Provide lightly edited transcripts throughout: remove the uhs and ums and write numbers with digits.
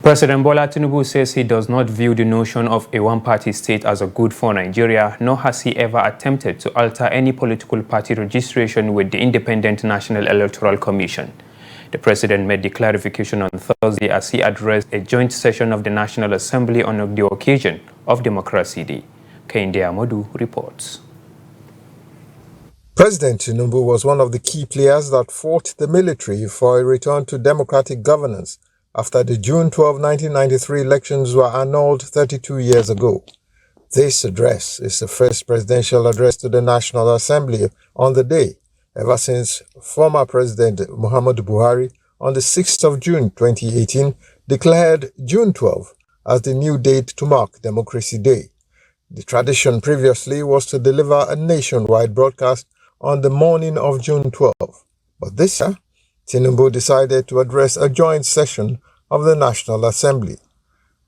President Bola Tinubu says he does not view the notion of a one-party state as a good for Nigeria, nor has he ever attempted to alter any political party registration with the Independent National Electoral Commission. The president made the clarification on Thursday as he addressed a joint session of the National Assembly on the occasion of Democracy Day. Kehinde Amodu reports. President Tinubu was one of the key players that fought the military for a return to democratic governance after the June 12, 1993 elections were annulled 32 years ago. This address is the first presidential address to the National Assembly on the day, ever since former President Muhammadu Buhari on the 6th of June 2018 declared June 12 as the new date to mark Democracy Day. The tradition previously was to deliver a nationwide broadcast on the morning of June 12, but this year, Tinubu decided to address a joint session of the National Assembly.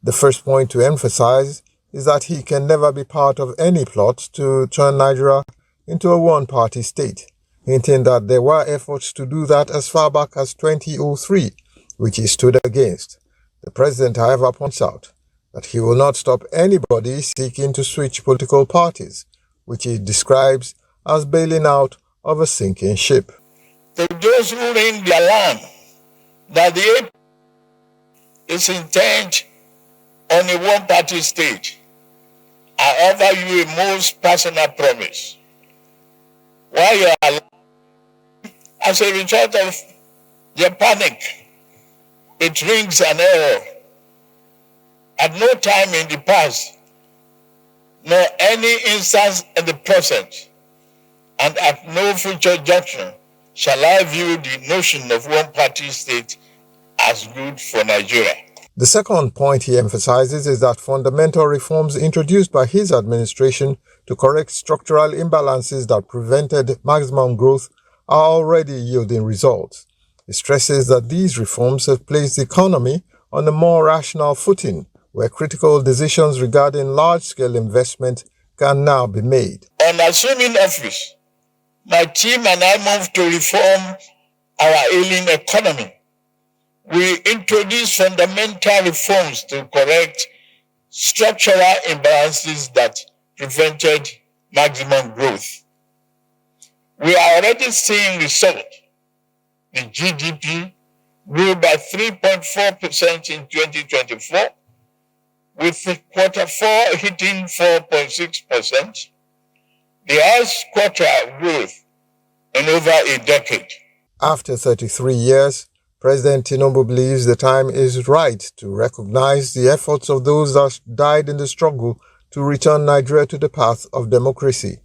The first point to emphasize is that he can never be part of any plot to turn Nigeria into a one-party state, hinting that there were efforts to do that as far back as 2003, which he stood against. The president, however, points out that he will not stop anybody seeking to switch political parties, which he describes as bailing out of a sinking ship. To those who in their land, that the AP is intent on a one-party state, I offer you a most personal promise. While you are alive, as a result of your panic, it rings an error. At no time in the past, nor any instance in the present, and at no future junction, shall I view the notion of one-party state as good for Nigeria. The second point he emphasizes is that fundamental reforms introduced by his administration to correct structural imbalances that prevented maximum growth are already yielding results. He stresses that these reforms have placed the economy on a more rational footing, where critical decisions regarding large-scale investment can now be made. On assuming office, my team and I moved to reform our ailing economy. We introduced fundamental reforms to correct structural imbalances that prevented maximum growth. We are already seeing results. The GDP grew by 3.4% in 2024, with Q4 hitting 4.6%. The highest quarter growth in over a decade. After 33 years, President Tinubu believes the time is right to recognize the efforts of those that died in the struggle to return Nigeria to the path of democracy.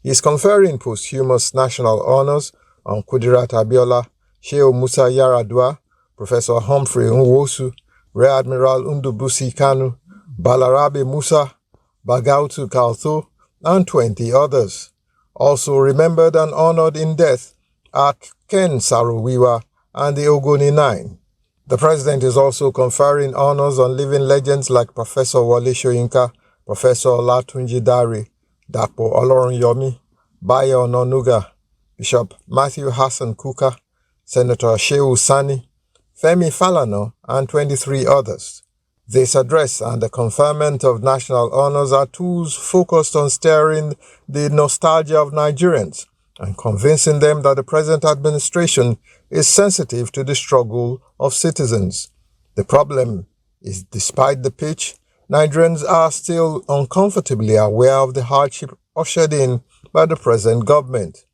He is conferring posthumous national honors on Kudirat Abiola, Shehu Musa Yaradua, Professor Humphrey Nwosu, Rear Admiral Ndubuisi Kanu, Balarabe Musa, Bagautu Kaltho, and 20 others. Also remembered and honored in death are Ken Sarowiwa and the Ogoni Nine. The president is also conferring honors on living legends like Professor Wole Soyinka, Professor Olatunji Dare, Dapo Olorunyomi, Bayo Ononuga, Bishop Matthew Hassan Kuka, Senator Shehu Sani, Femi Falana, and 23 others. This address and the conferment of national honors are tools focused on stirring the nostalgia of Nigerians and convincing them that the present administration is sensitive to the struggle of citizens. The problem is, despite the pitch, Nigerians are still uncomfortably aware of the hardship ushered in by the present government.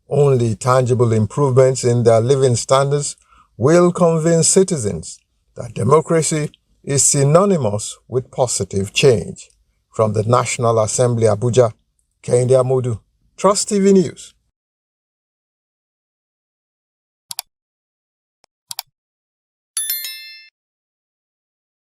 Only tangible improvements in their living standards will convince citizens that democracy is synonymous with positive change. From the National Assembly, Abuja, Kehinde Amodu, Trust TV News.